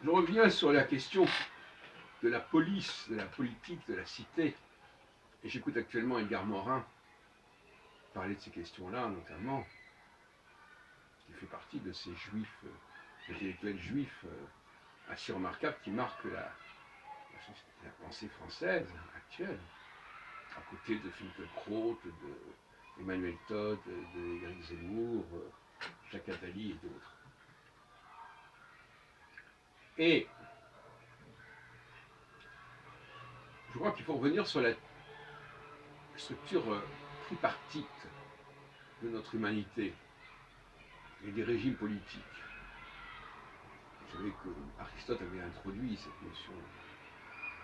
Je reviens sur la question de la police, de la politique, de la cité. Et j'écoute actuellement Edgar Morin parler de ces questions-là, notamment, qui fait partie de ces juifs, intellectuels juifs assez remarquables qui marquent la pensée française actuelle, à côté de Finkielkraut, de Emmanuel Todd, de Éric Zemmour, Jacques Attali et d'autres. Et je crois qu'il faut revenir sur la structure tripartite de notre humanité et des régimes politiques. Vous savez que Aristote avait introduit cette notion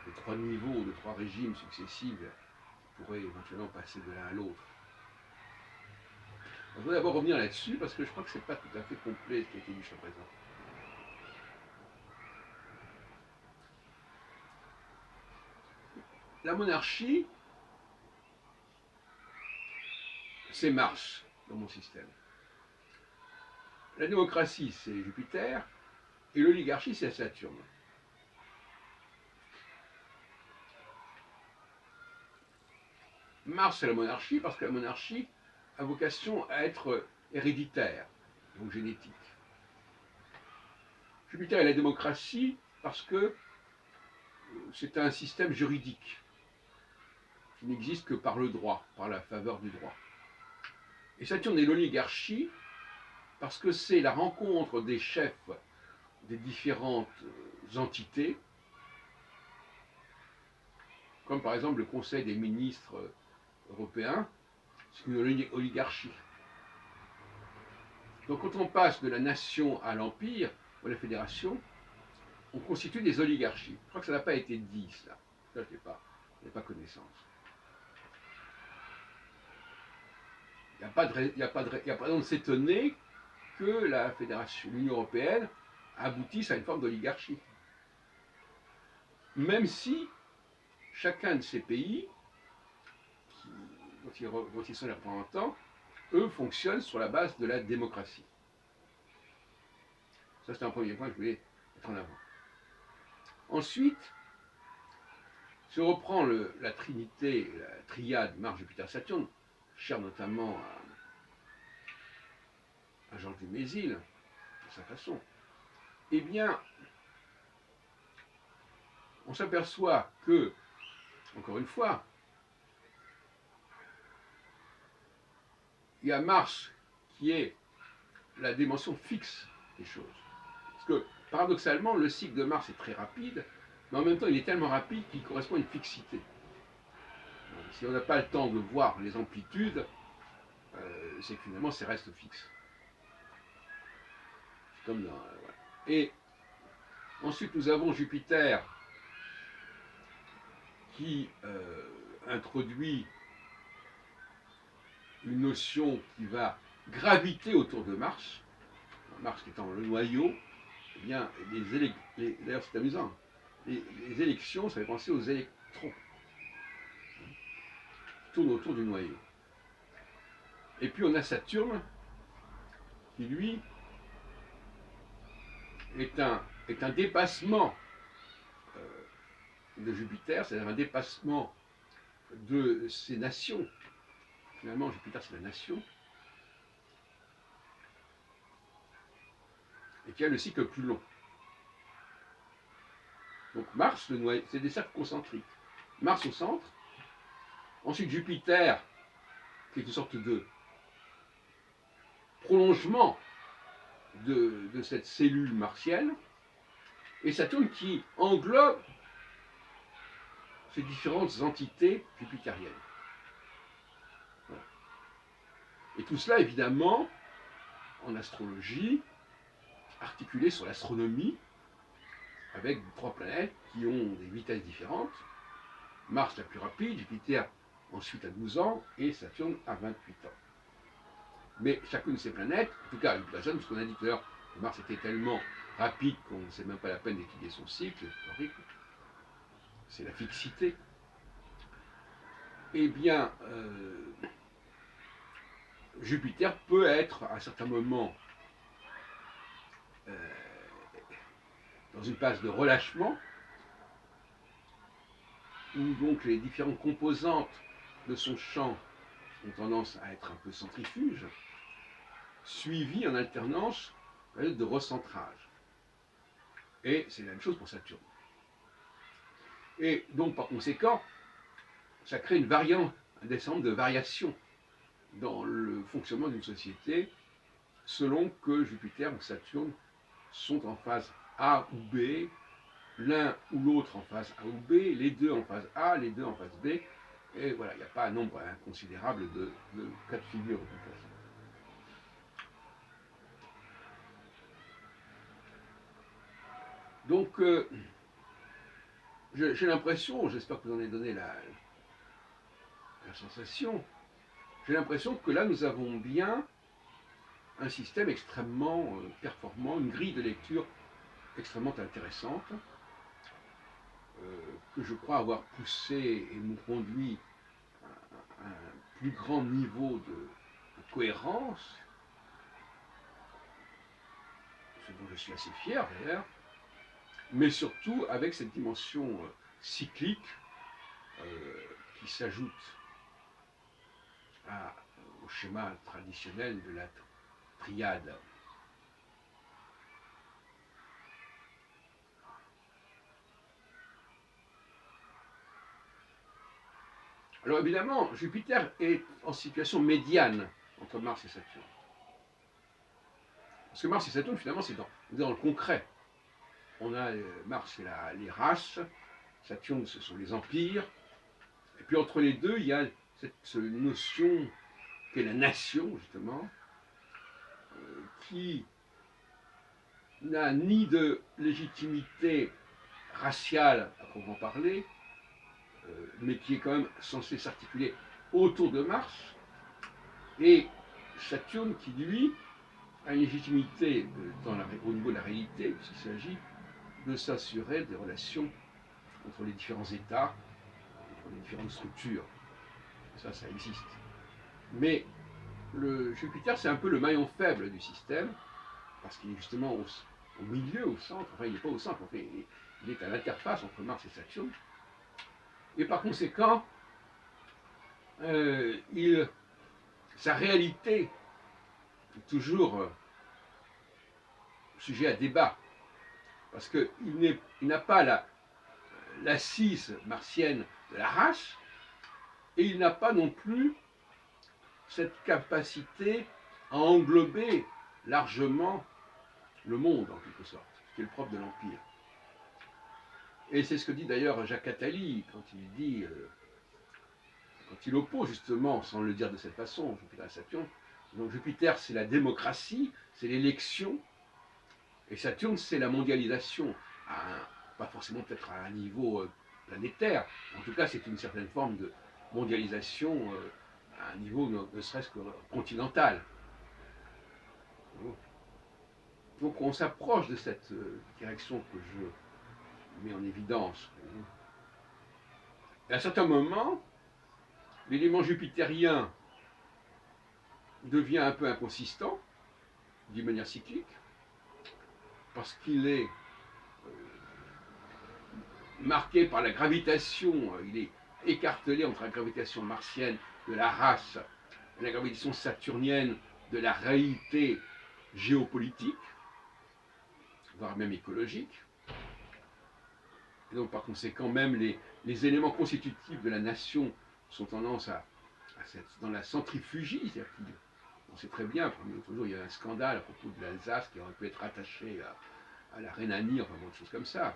de trois niveaux, de trois régimes successifs qui pourraient éventuellement passer de l'un à l'autre. Je voudrais d'abord revenir là-dessus parce que je crois que ce n'est pas tout à fait complet ce qui a été dit jusqu'à présent. La monarchie, c'est Mars dans mon système. La démocratie, c'est Jupiter. Et l'oligarchie, c'est Saturne. Mars, c'est la monarchie parce que la monarchie a vocation à être héréditaire, donc génétique. Jupiter est la démocratie parce que c'est un système juridique qui n'existe que par le droit, par la faveur du droit. Et Saturne est l'oligarchie parce que c'est la rencontre des chefs des différentes entités, comme par exemple le Conseil des ministres européens, c'est une oligarchie. Donc quand on passe de la nation à l'empire ou à la fédération, on constitue des oligarchies. Je crois que ça n'a pas été dit, ça. Ça, je n'ai pas connaissance. Il n'y a pas de raison de s'étonner que la fédération, l'Union européenne, aboutisse à une forme d'oligarchie. Même si chacun de ces pays, dont ils sont les représentants, eux fonctionnent sur la base de la démocratie. Ça, c'est un premier point que je voulais mettre en avant. Ensuite, si on reprend la trinité, la triade Mars, Jupiter, Saturne, chère notamment à Georges Dumézil, de sa façon, eh bien, on s'aperçoit que, encore une fois, il y a Mars qui est la dimension fixe des choses. Parce que, paradoxalement, le cycle de Mars est très rapide, mais en même temps, il est tellement rapide qu'il correspond à une fixité. Si on n'a pas le temps de voir les amplitudes, c'est que finalement, ça reste fixe. C'est comme dans, voilà. Et ensuite, nous avons Jupiter qui introduit une notion qui va graviter autour de Mars, Mars étant le noyau. Eh bien, d'ailleurs c'est amusant, les élections, ça fait penser aux électrons qui tournent autour du noyau. Et puis on a Saturne, qui lui est un dépassement de Jupiter, c'est-à-dire un dépassement de ces nations. Finalement, Jupiter, c'est la nation, et qui a le cycle le plus long. Donc Mars, le noyau, c'est des cercles concentriques. Mars au centre, ensuite Jupiter, qui est une sorte de prolongement de cette cellule martienne, et Saturne qui englobe ces différentes entités jupitériennes. Voilà. Et tout cela, évidemment, en astrologie, articulé sur l'astronomie, avec trois planètes qui ont des vitesses différentes. Mars la plus rapide, Jupiter ensuite à 12 ans, et Saturne à 28 ans. Mais chacune de ces planètes, en tout cas Jupiter jeune, parce qu'on a dit tout à l'heure que Mars était tellement rapide qu'on ne sait même pas la peine d'étudier son cycle, c'est la fixité. Eh bien, Jupiter peut être à un certain moment dans une phase de relâchement, où donc les différentes composantes de son champ ont tendance à être un peu centrifuges, suivies en alternance de recentrage. Et c'est la même chose pour Saturne. Et donc par conséquent, ça crée une variante, un ensemble de variations dans le fonctionnement d'une société selon que Jupiter ou Saturne sont en phase A ou B, l'un ou l'autre en phase A ou B, les deux en phase A, les deux en phase B, et voilà, il n'y a pas un nombre inconsidérable de cas de figure de toute façon. Donc, j'ai l'impression, j'espère que vous en avez donné la sensation, j'ai l'impression que là nous avons bien un système extrêmement performant, une grille de lecture extrêmement intéressante, que je crois avoir poussé et nous conduit à un plus grand niveau de cohérence, ce dont je suis assez fier d'ailleurs, mais surtout avec cette dimension cyclique qui s'ajoute au schéma traditionnel de la triade. Alors évidemment, Jupiter est en situation médiane entre Mars et Saturne. Parce que Mars et Saturne, finalement, c'est dans le concret. On a Mars, c'est les races, Saturne, ce sont les empires, et puis entre les deux, il y a cette notion qu'est la nation, justement, qui n'a ni de légitimité raciale à proprement parler, mais qui est quand même censée s'articuler autour de Mars, et Saturne qui, lui, a une légitimité au niveau de la réalité, puisqu'il s'agit de s'assurer des relations entre les différents États, entre les différentes structures. Ça existe. Mais le Jupiter, c'est un peu le maillon faible du système, parce qu'il est justement au milieu, au centre, enfin il n'est pas au centre, en fait, il est à l'interface entre Mars et Saturne. Et par conséquent, sa réalité est toujours sujet à débat, parce qu'il n'a pas l'assise martienne de la race, et il n'a pas non plus cette capacité à englober largement le monde, en quelque sorte, ce qui est le propre de l'Empire. Et c'est ce que dit d'ailleurs Jacques Attali quand il dit, quand il oppose justement, sans le dire de cette façon, Jupiter et Saturne. Donc Jupiter, c'est la démocratie, c'est l'élection, et Saturne, c'est la mondialisation, pas forcément peut-être à un niveau planétaire, en tout cas c'est une certaine forme de mondialisation à un niveau ne serait-ce que continental. Donc on s'approche de cette direction que je mets en évidence. Et à un certain moment, l'élément jupitérien devient un peu inconsistant, d'une manière cyclique, parce qu'il est marqué par la gravitation, il est écartelé entre la gravitation martienne de la race et la gravitation saturnienne de la réalité géopolitique, voire même écologique. Et donc par conséquent, même les éléments constitutifs de la nation sont tendance dans la centrifugie, c'est-à-dire qu'on sait très bien, parmi l'autre jour, il y a un scandale à propos de l'Alsace qui aurait pu être attaché à la Rhénanie, enfin bon, des choses comme ça.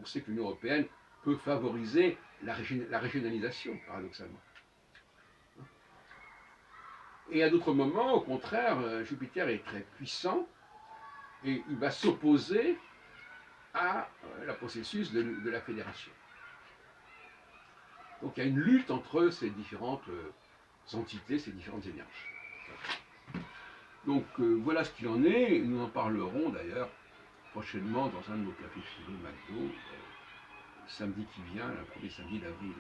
On sait que l'Union européenne peut favoriser la régionalisation, paradoxalement. Et à d'autres moments, au contraire, Jupiter est très puissant et il va s'opposer à la processus de la fédération. Donc il y a une lutte entre ces différentes entités, ces différentes énergies. Donc voilà ce qu'il en est, et nous en parlerons d'ailleurs prochainement dans un de nos cafés philo McDo, samedi qui vient, le premier samedi d'avril.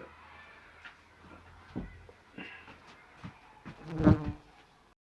Voilà.